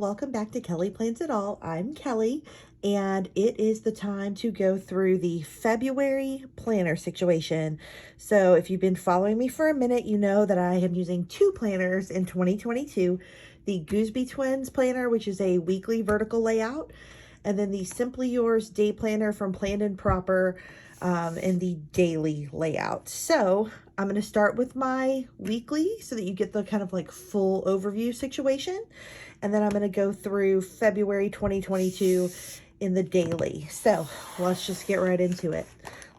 welcome back to Kelly Plans It All. I'm Kelly, and it is the time to go through the February planner situation. So if you've been following me for a minute, you know that I am using two planners in 2022, the Gooseby Twins planner, which is a weekly vertical layout, and then the Simply Yours day planner from Planned and Proper in the daily layout. So I'm going to start with my weekly so that you get the kind of like full overview situation. And then I'm going to go through February 2022 in the daily. So let's just get right into it.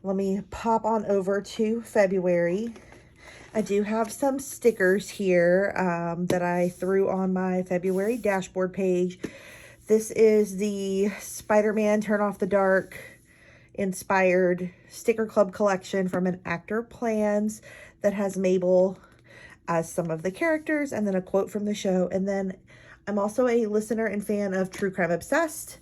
Let me pop on over to February. I do have some stickers here that I threw on my February dashboard page. This is the Spider-Man Turn Off the Dark inspired sticker club collection from an Actor Plans that has Mabel as some of the characters and then a quote from the show. And then I'm also a listener and fan of True Crime Obsessed.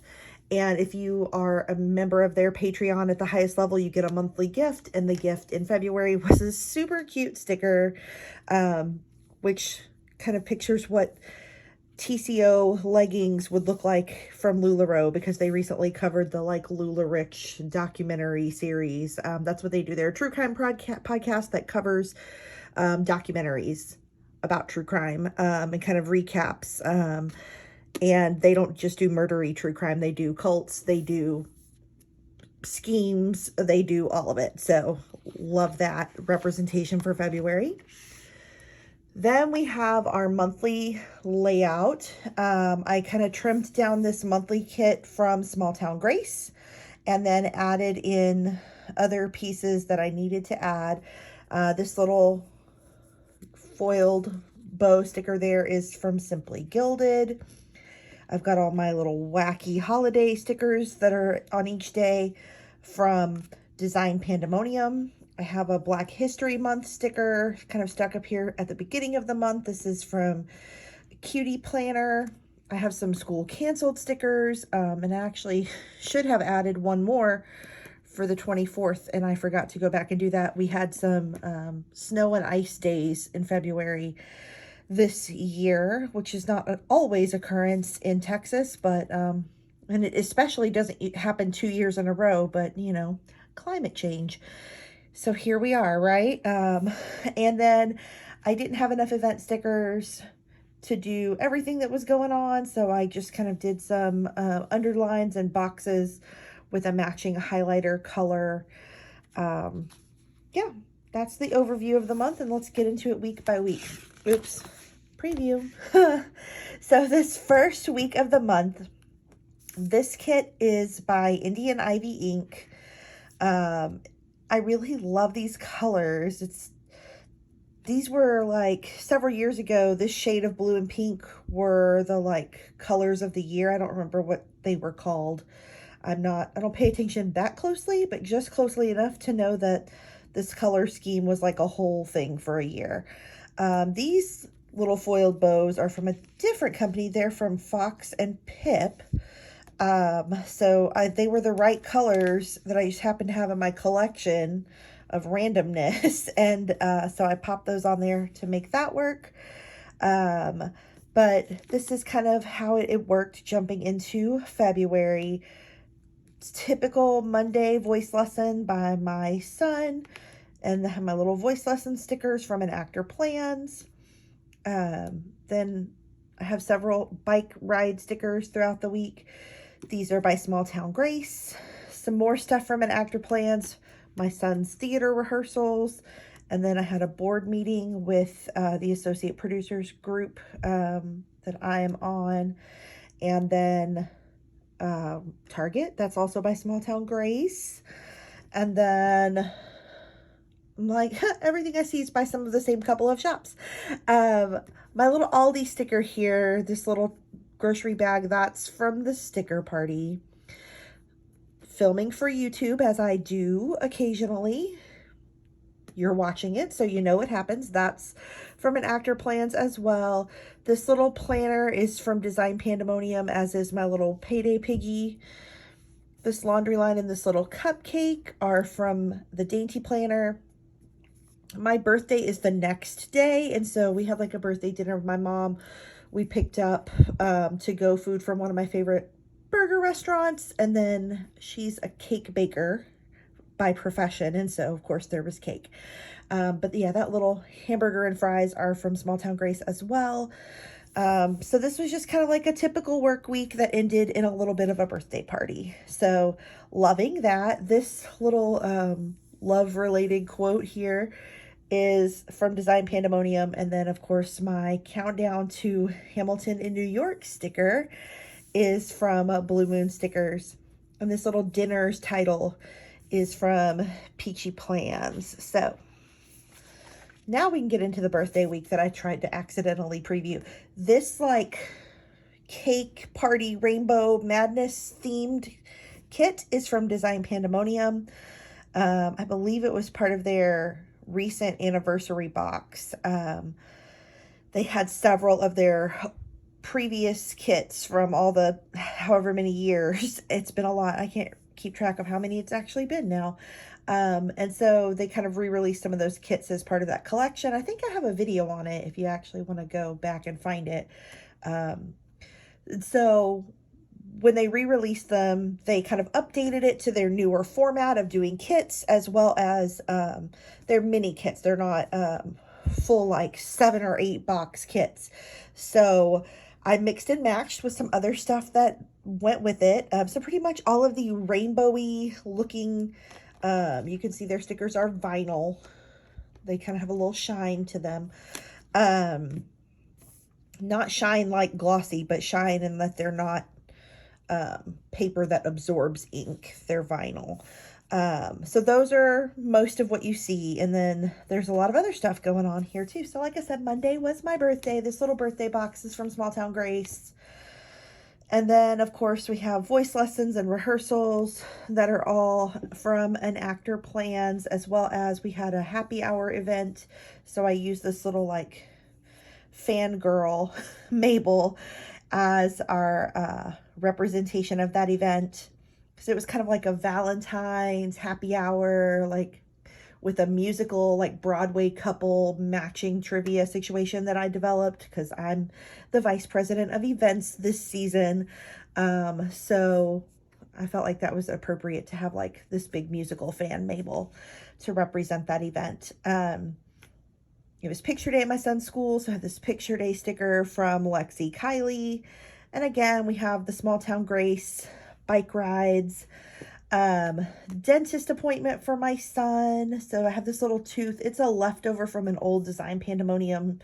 And if you are a member of their Patreon at the highest level, you get a monthly gift. And the gift in February was a super cute sticker, which kind of pictures what TCO leggings would look like from LuLaRoe, because they recently covered the like LuLaRich documentary series. That's what they do. They're a true crime podcast that covers documentaries about true crime and kind of recaps. And they don't just do murdery true crime. They do cults. They do schemes. They do all of it. So love that representation for February. Then we have our monthly layout. I kind of trimmed down this monthly kit from Small Town Grace and then added in other pieces that I needed to add. This little foiled bow sticker there is from Simply Gilded. I've got all my little wacky holiday stickers that are on each day from Design Pandemonium. I have a Black History Month sticker kind of stuck up here at the beginning of the month. This is from Cutie Planner. I have some school canceled stickers, and I actually should have added one more for the 24th, and I forgot to go back and do that. We had some snow and ice days in February this year, which is not an always occurrence in Texas, but and it especially doesn't happen 2 years in a row, but you know, climate change. So here we are, right? And then I didn't have enough event stickers to do everything that was going on, so I just kind of did some underlines and boxes with a matching highlighter color. Yeah, that's the overview of the month, and let's get into it week by week. Oops, preview. So this first week of the month, this kit is by Indian Ivy Ink. I really love these colors. These were like several years ago, this shade of blue and pink were the like colors of the year. I don't remember what they were called. I don't pay attention that closely, but just closely enough to know that this color scheme was like a whole thing for a year. These little foiled bows are from a different company. They're from Fox and Pip. So they were the right colors that I just happened to have in my collection of randomness. And so I popped those on there to make that work. But this is kind of how it worked jumping into February. It's typical Monday voice lesson by my son. And I have my little voice lesson stickers from an Actor Plans. Then I have several bike ride stickers throughout the week. These are by Small Town Grace. Some more stuff from an Actor Plans, my son's theater rehearsals, and then I had a board meeting with the associate producers group that I am on, and then Target, that's also by Small Town Grace, and then like everything I see is by some of the same couple of shops. My little Aldi sticker here, this little grocery bag, that's from the sticker party. Filming for YouTube, as I do occasionally. You're watching it, so you know what happens. That's from an Actor Plans as well. This little planner is from Design Pandemonium, as is my little Payday Piggy. This laundry line and this little cupcake are from the Dainty Planner. My birthday is the next day, and so we have like a birthday dinner with my mom we picked up to-go food from one of my favorite burger restaurants, and then she's a cake baker by profession, and so of course there was cake. But yeah, that little hamburger and fries are from Small Town Grace as well. So this was just kind of like a typical work week that ended in a little bit of a birthday party. So loving that. This little love related quote here is from Design Pandemonium. And then of course my countdown to Hamilton in New York sticker is from Blue Moon Stickers. And this little dinner's title is from Peachy Plans. So now we can get into the birthday week that I tried to accidentally preview. This like cake party rainbow madness themed kit is from Design Pandemonium. I believe it was part of their recent anniversary box. They had several of their previous kits from all the however many years. It's been a lot. I can't keep track of how many it's actually been now. And so they kind of re-released some of those kits as part of that collection. I think I have a video on it if you actually want to go back and find it. So when they re-released them, they kind of updated it to their newer format of doing kits, as well as their mini kits. They're not full like 7 or 8 box kits. So I mixed and matched with some other stuff that went with it. So pretty much all of the rainbowy looking, you can see their stickers are vinyl. They kind of have a little shine to them. Not shine like glossy, but shine in that they're not paper that absorbs ink. They're vinyl. So those are most of what you see. And then there's a lot of other stuff going on here too. So like I said, Monday was my birthday. This little birthday box is from Small Town Grace. And then of course we have voice lessons and rehearsals that are all from an Actor Plans, as well as we had a happy hour event. So I used this little like fangirl Mabel as our representation of that event, because it was kind of like a Valentine's happy hour, like with a musical like Broadway couple matching trivia situation that I developed, because I'm the vice president of events this season. So I felt like that was appropriate to have like this big musical fan Mabel to represent that event. It was picture day at my son's school, so I have this picture day sticker from Lexi Kylie. And again, we have the Small Town Grace bike rides, dentist appointment for my son. So I have this little tooth. It's a leftover from an old Design Pandemonium.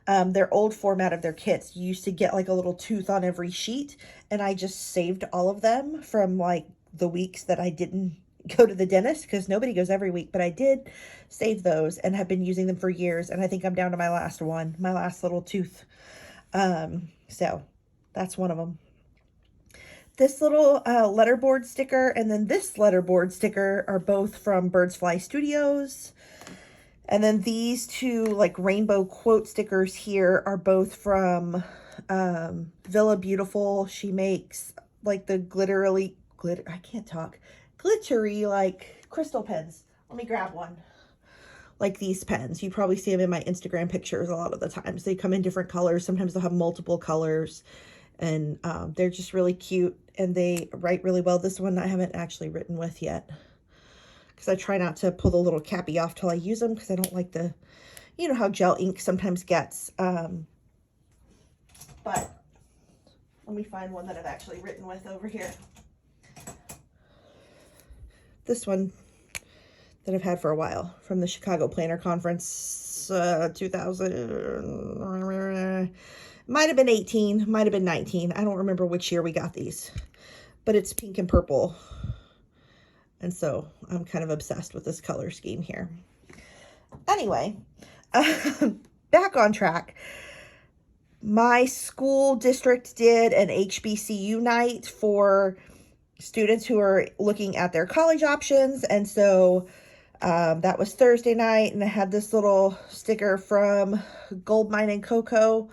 Their old format of their kits, you used to get like a little tooth on every sheet, and I just saved all of them from like the weeks that I didn't go to the dentist, because nobody goes every week, but I did save those and have been using them for years. And I think I'm down to my last one, my last little tooth. So that's one of them. This little letterboard sticker and then this letterboard sticker are both from Birds Fly Studios. And then these two like rainbow quote stickers here are both from Villa Beautiful. She makes like the glittery like crystal pens. Let me grab one. Like these pens. You probably see them in my Instagram pictures a lot of the times. They come in different colors. Sometimes they'll have multiple colors. And they're just really cute. And they write really well. This one I haven't actually written with yet, because I try not to pull the little cappy off till I use them, because I don't like the, you know how gel ink sometimes gets. But let me find one that I've actually written with over here. This one that I've had for a while from the Chicago Planner Conference, 2000, might have been 18, might have been 19. I don't remember which year we got these, but it's pink and purple. And so I'm kind of obsessed with this color scheme here. Anyway, back on track. My school district did an HBCU night for students who are looking at their college options. And so that was Thursday night, and I had this little sticker from Goldmine and Cocoa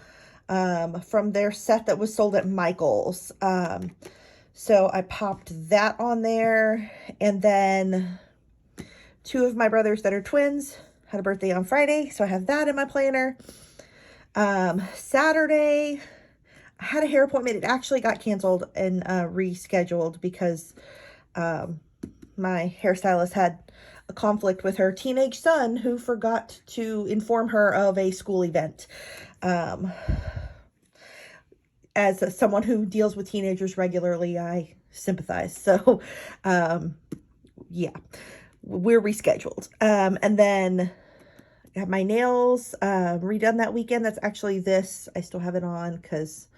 from their set that was sold at Michael's. So I popped that on there. And then 2 of my brothers that are twins had a birthday on Friday, so I have that in my planner. Saturday, I had a hair appointment. It actually got canceled and rescheduled because my hairstylist had a conflict with her teenage son who forgot to inform her of a school event. Um, as someone who deals with teenagers regularly, I sympathize. So, um, yeah, we're rescheduled. And then I have my nails redone that weekend. That's actually this. I still have it on because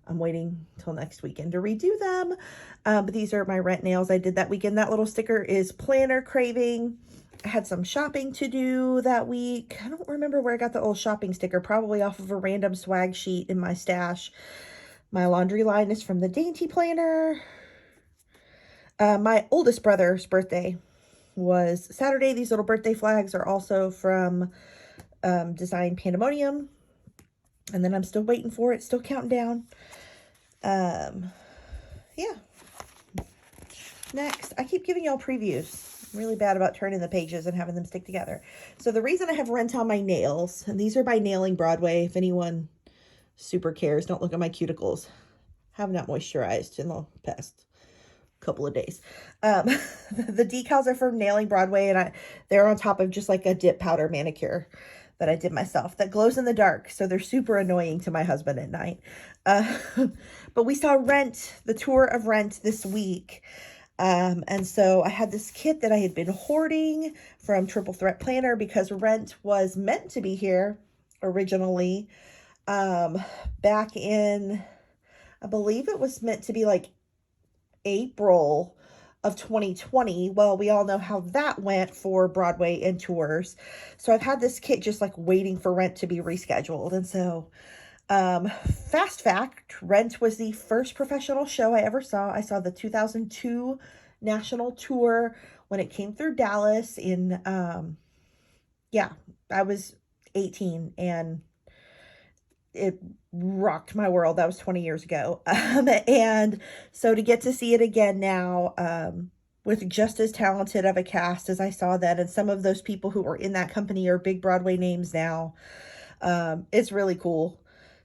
I'm waiting till next weekend to redo them. But these are my rent nails I did that weekend. That little sticker is Planner Craving. I had some shopping to do that week. I don't remember where I got the old shopping sticker, probably off of a random swag sheet in my stash. My laundry line is from the Dainty Planner. My oldest brother's birthday was Saturday. These little birthday flags are also from Design Pandemonium. And then I'm still waiting for it, still counting down. Yeah. Next, I keep giving y'all previews. I'm really bad about turning the pages and having them stick together. So the reason I have Rent on my nails, and these are by Nailing Broadway, if anyone super cares, don't look at my cuticles. Have not moisturized in the past couple of days. The decals are from Nailing Broadway, and they're on top of just like a dip powder manicure that I did myself that glows in the dark. So they're super annoying to my husband at night. But we saw Rent, the tour of Rent this week. And so I had this kit that I had been hoarding from Triple Threat Planner because Rent was meant to be here originally. Back in, I believe it was meant to be like April of 2020. Well, we all know how that went for Broadway and tours. So I've had this kit just like waiting for Rent to be rescheduled. And so, fast fact, Rent was the first professional show I ever saw. I saw the 2002 national tour when it came through Dallas in, yeah, I was 18 and it rocked my world. That was 20 years ago. And so to get to see it again now, with just as talented of a cast as I saw then, and some of those people who were in that company are big Broadway names now, it's really cool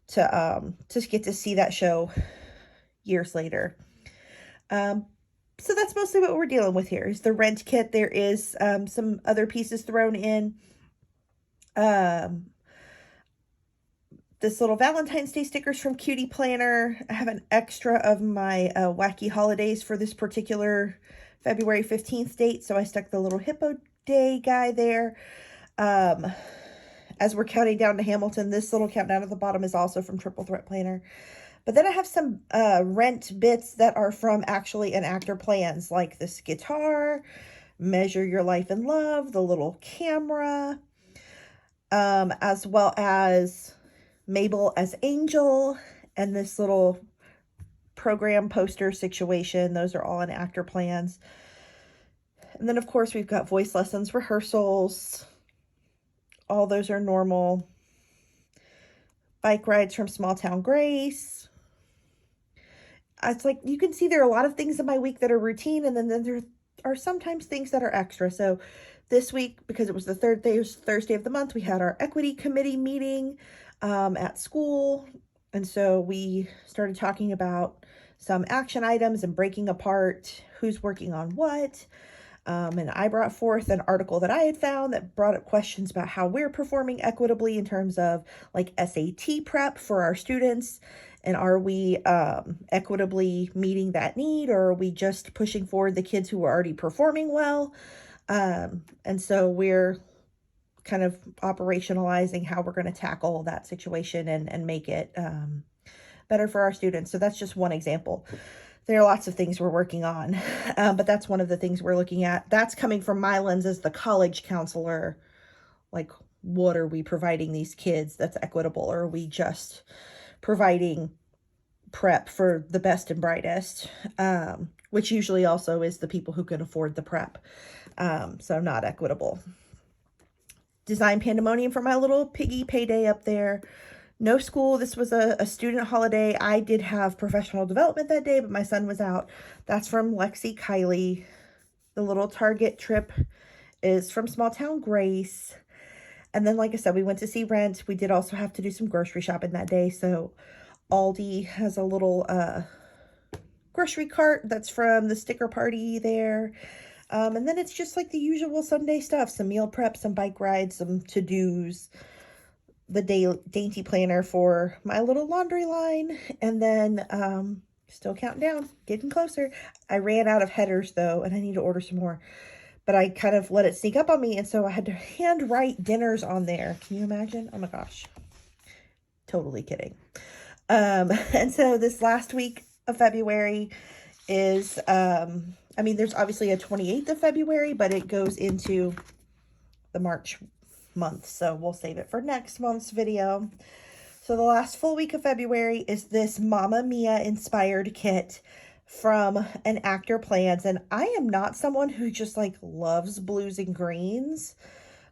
to just get to see that show years later. So that's mostly what we're dealing with here is the Rent kit. There is some other pieces thrown in. This little Valentine's Day stickers from Cutie Planner. I have an extra of my wacky holidays for this particular February 15th date, so I stuck the little Hippo Day guy there. As we're counting down to Hamilton, this little countdown at the bottom is also from Triple Threat Planner. But then I have some Rent bits that are from actually Enactor plans, like this guitar, Measure Your Life in Love, the little camera, as well as Mabel as Angel, and this little program poster situation. Those are all Enactor plans. And then, of course, we've got voice lessons, rehearsals. All those are normal. Bike rides from Small Town Grace. It's like you can see there are a lot of things in my week that are routine, and then there are sometimes things that are extra. So this week, because it was the Thursday of the month, we had our equity committee meeting at school. And so we started talking about some action items and breaking apart who's working on what. And I brought forth an article that I had found that brought up questions about how we're performing equitably in terms of like SAT prep for our students. And are we equitably meeting that need, or are we just pushing forward the kids who are already performing well? And so we're kind of operationalizing how we're going to tackle that situation and make it better for our students. So that's just one example. There are lots of things we're working on, but that's one of the things we're looking at. That's coming from my lens as the college counselor. Like, what are we providing these kids that's equitable? Or are we just providing prep for the best and brightest, which usually also is the people who can afford the prep. So not equitable. Design Pandemonium for my little piggy payday up there. No school. This was a student holiday. I did have professional development that day, but my son was out. That's from Lexi Kylie. The little Target trip is from Small Town Grace. And then, like I said, we went to see Rent. We did also have to do some grocery shopping that day. So Aldi has a little grocery cart that's from the sticker party there. And then it's just like the usual Sunday stuff, some meal prep, some bike rides, some to-dos, the dainty planner for my little laundry line, and then still counting down, getting closer. I ran out of headers though, and I need to order some more. But I kind of let it sneak up on me, and so I had to handwrite dinners on there. Can you imagine? Oh my gosh. Totally kidding. And so this last week of February is I mean, there's obviously a 28th of February, but it goes into the March month, so we'll save it for next month's video. So the last full week of February is this Mamma Mia inspired kit from an Actor Plans, and I am not someone who just like loves blues and greens,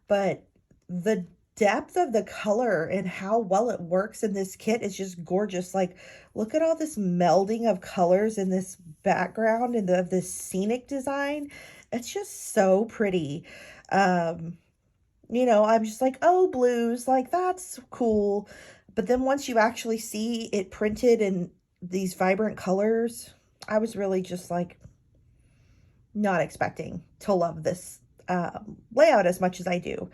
but the depth of the color and how well it works in this kit is just gorgeous. Like, look at all this melding of colors in this background and this scenic design. It's just so pretty. You know, I'm just like, oh, blues, like that's cool. But then once you actually see it printed in these vibrant colors, I was really just like not expecting to love this layout as much as I do.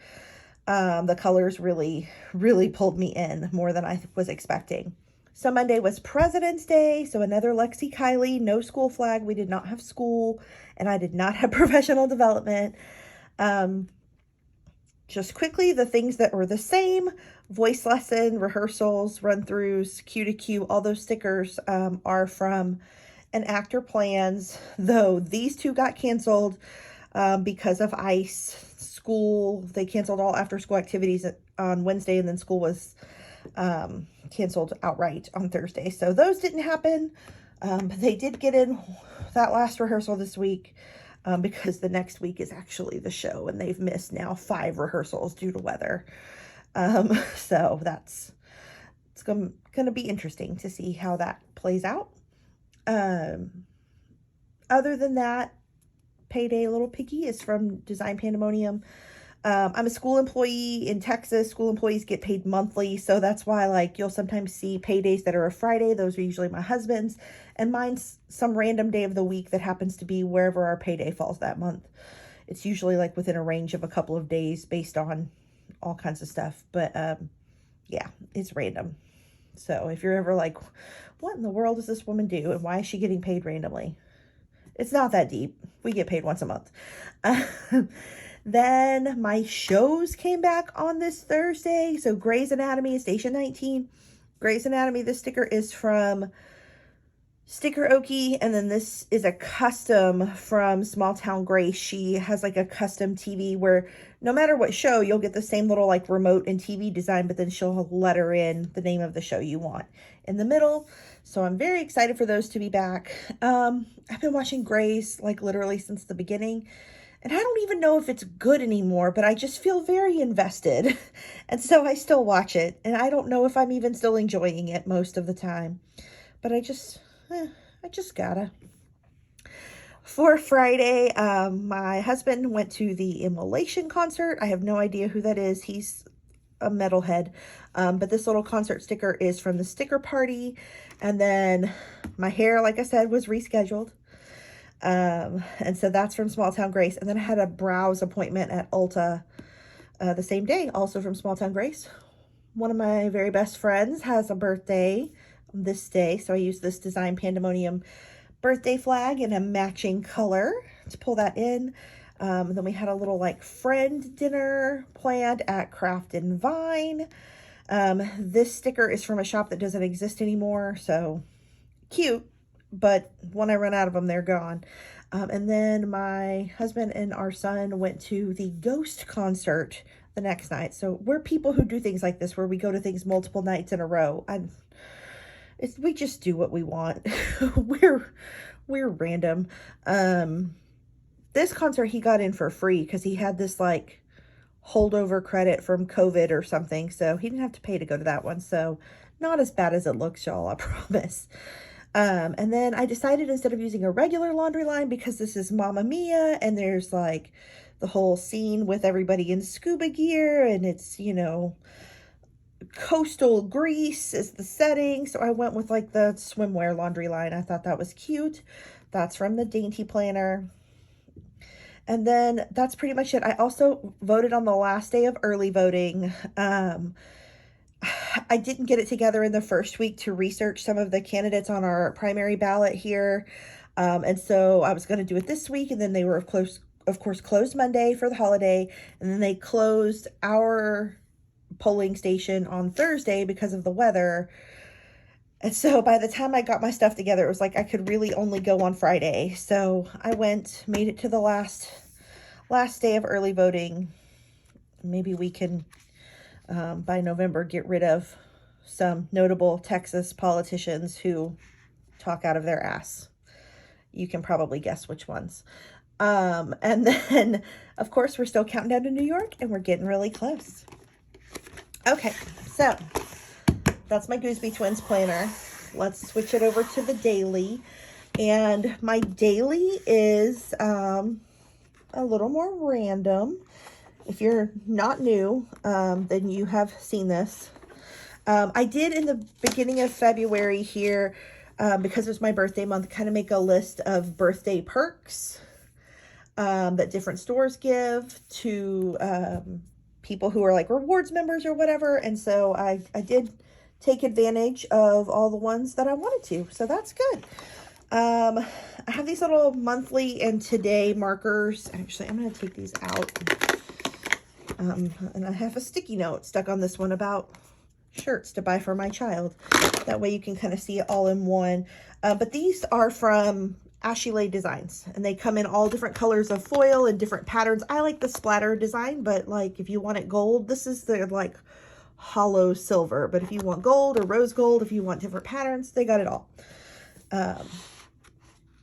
The colors really, really pulled me in more than I was expecting. So Monday was President's Day, so another Lexi Kylie, no school flag. We did not have school, and I did not have professional development. Just quickly, the things that were the same: voice lesson, rehearsals, run-throughs, Q to Q, all those stickers are from an Actor Plans, though these two got canceled because of ICE school. They canceled all after-school activities on Wednesday, and then school was canceled outright on Thursday. So those didn't happen, but they did get in that last rehearsal this week. Because the next week is actually the show, and they've missed now 5 rehearsals due to weather. So it's going to be interesting to see how that plays out. Other than that, Payday Little Piggy is from Design Pandemonium. I'm a school employee in Texas. School employees get paid monthly, so that's why like you'll sometimes see paydays that are a Friday. Those are usually my husband's, and mine's some random day of the week that happens to be wherever our payday falls that month. It's usually like within a range of a couple of days based on all kinds of stuff, but yeah, it's random. So if you're ever like, what in the world does this woman do, and why is she getting paid randomly? It's not that deep. We get paid once a month. Then my shows came back on this Thursday. So Grey's Anatomy, Station 19. Grey's Anatomy, this sticker is from Sticker Okie, and then this is a custom from Small Town Grace. She has like a custom TV where no matter what show, you'll get the same little like remote and TV design, but then she'll letter in the name of the show you want in the middle. So I'm very excited for those to be back. I've been watching Grey's like literally since the beginning. And I don't even know if it's good anymore, but I just feel very invested. And so I still watch it. And I don't know if I'm even still enjoying it most of the time. But I just gotta. For Friday, my husband went to the Immolation concert. I have no idea who that is. He's a metalhead. But this little concert sticker is from the sticker party. And then my hair, like I said, was rescheduled. And so that's from Small Town Grace. And then I had a brows appointment at Ulta the same day, also from Small Town Grace. One of my very best friends has a birthday on this day, so I used this Design Pandemonium birthday flag in a matching color to pull that in. Then we had a little like friend dinner planned at Craft and Vine. This sticker is from a shop that doesn't exist anymore, so cute. But when I run out of them, they're gone. And then my husband and our son went to the Ghost concert the next night. So we're people who do things like this, where we go to things multiple nights in a row. We just do what we want. we're random. This concert he got in for free because he had this like holdover credit from COVID or something. So he didn't have to pay to go to that one. So not as bad as it looks, y'all, I promise. And then I decided, instead of using a regular laundry line, because this is Mamma Mia and there's like the whole scene with everybody in scuba gear and it's, you know, coastal Greece is the setting. So I went with like the swimwear laundry line. I thought that was cute. That's from the Dainty Planner. And then that's pretty much it. I also voted on the last day of early voting. I didn't get it together in the first week to research some of the candidates on our primary ballot here. And so I was going to do it this week, and then they were of course closed Monday for the holiday, and then they closed our polling station on Thursday because of the weather. And so by the time I got my stuff together, it was like I could really only go on Friday. So I made it to the last day of early voting. Maybe we can, by November, get rid of some notable Texas politicians who talk out of their ass. You can probably guess which ones. And then, of course, we're still counting down to New York, and we're getting really close. Okay, so that's my Gooseby Twins planner. Let's switch it over to the daily. And my daily is a little more random. If you're not new, then you have seen this. I did in the beginning of February here, because it was my birthday month, kind of make a list of birthday perks that different stores give to people who are like rewards members or whatever. And so I did take advantage of all the ones that I wanted to. So that's good. I have these little monthly and today markers. Actually, I'm going to take these out. And I have a sticky note stuck on this one about shirts to buy for my child. That way you can kind of see it all in one. But these are from Ashilay Designs, and they come in all different colors of foil and different patterns. I like the splatter design, but like if you want it gold, this is the like hollow silver. But if you want gold or rose gold, if you want different patterns, they got it all.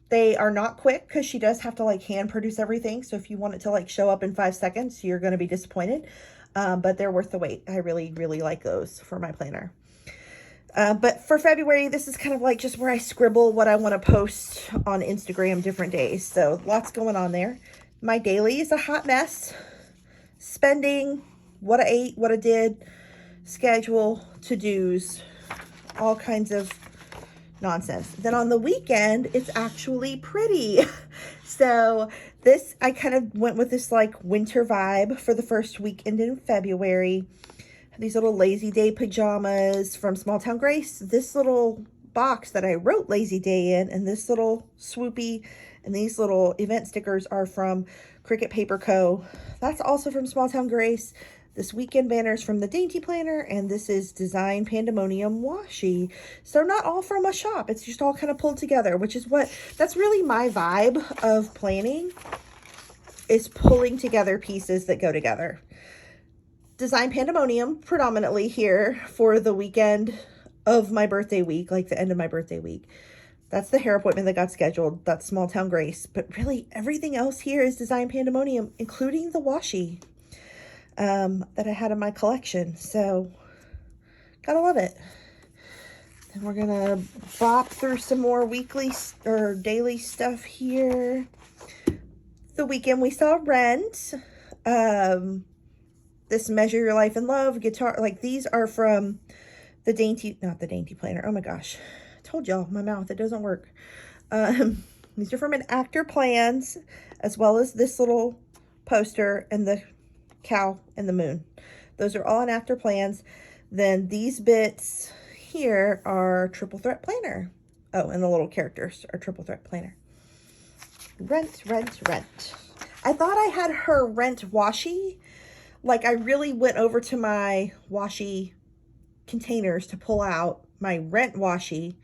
They are not quick because she does have to like hand produce everything. So if you want it to like show up in 5 seconds, you're going to be disappointed. But they're worth the wait. I really, really like those for my planner. But for February, this is kind of like just where I scribble what I want to post on Instagram different days. So lots going on there. My daily is a hot mess. Spending, what I ate, what I did, schedule, to-dos, all kinds of nonsense. Then on the weekend, it's actually pretty. So this, I kind of went with this like winter vibe for the first weekend in February. These little Lazy Day pajamas from Small Town Grace. This little box that I wrote Lazy Day in, and this little swoopy, and these little event stickers are from Cricket Paper Co. That's also from Small Town Grace. This weekend banner is from the Dainty Planner, and this is Design Pandemonium Washi. So not all from a shop. It's just all kind of pulled together, which is that's really my vibe of planning, is pulling together pieces that go together. Design Pandemonium predominantly here for the weekend of my birthday week, like the end of my birthday week. That's the hair appointment that got scheduled. That's Small Town Grace. But really everything else here is Design Pandemonium, including the washi that I had in my collection. So gotta love it. And we're gonna bop through some more weekly or daily stuff here. The weekend we saw Rent. This Measure Your Life in Love guitar, like these are from the Dainty, not the Dainty Planner. Oh my gosh. I told y'all, my mouth, it doesn't work. These are from an Actor Plans, as well as this little poster and the cow and the moon. Those are all in Actor Plans. Then these bits here are Triple Threat Planner. Oh, and the little characters are Triple Threat Planner. Rent. I thought I had her Rent washi. Like I really went over to my washi containers to pull out my Rent washi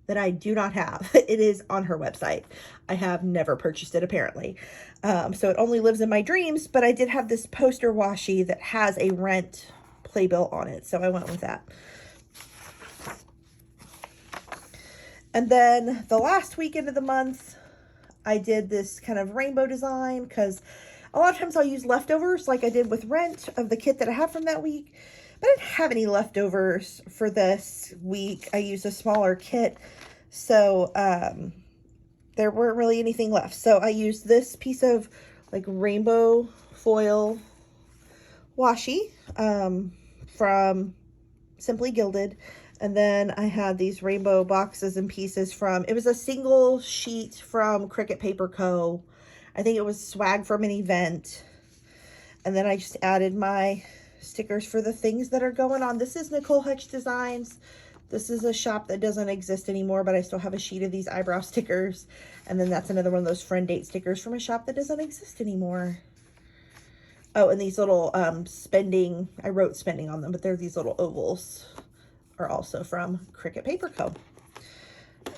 that I do not have. It is on her website. I have never purchased it apparently. So it only lives in my dreams, but I did have this poster washi that has a Rent playbill on it. So I went with that. And then the last weekend of the month, I did this kind of rainbow design because a lot of times I'll use leftovers like I did with Rent of the kit that I have from that week. But I didn't have any leftovers for this week. I used a smaller kit. So there weren't really anything left. So I used this piece of like rainbow foil washi from Simply Gilded. And then I had these rainbow boxes and pieces from, it was a single sheet from Cricut Paper Co. I think it was swag from an event. And then I just added my stickers for the things that are going on. This is Nicole Hutch Designs. This is a shop that doesn't exist anymore, but I still have a sheet of these eyebrow stickers. And then that's another one of those friend date stickers from a shop that doesn't exist anymore. Oh, and these little spending, I wrote spending on them, but they're these little ovals, are also from Cricut Paper Co.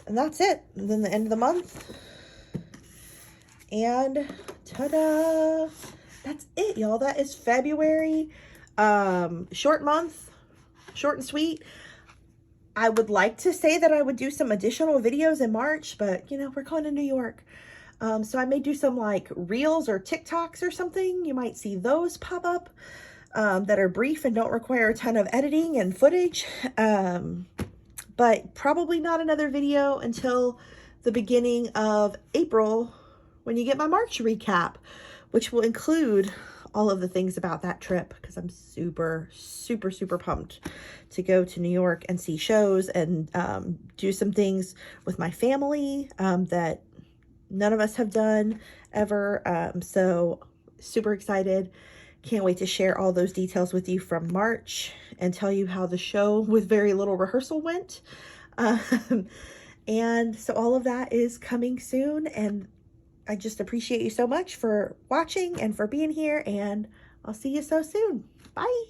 And that's it. And then the end of the month. And ta-da! That's it, y'all. That is February. Short month, short and sweet. I would like to say that I would do some additional videos in March, but you know, we're going to New York. So I may do some like reels or TikToks or something. You might see those pop up that are brief and don't require a ton of editing and footage. But probably not another video until the beginning of April when you get my March recap, which will include all of the things about that trip, because I'm super, super, super pumped to go to New York and see shows and do some things with my family that none of us have done ever. So super excited. Can't wait to share all those details with you from March and tell you how the show with very little rehearsal went. And so all of that is coming soon, and I just appreciate you so much for watching and for being here, and I'll see you so soon. Bye.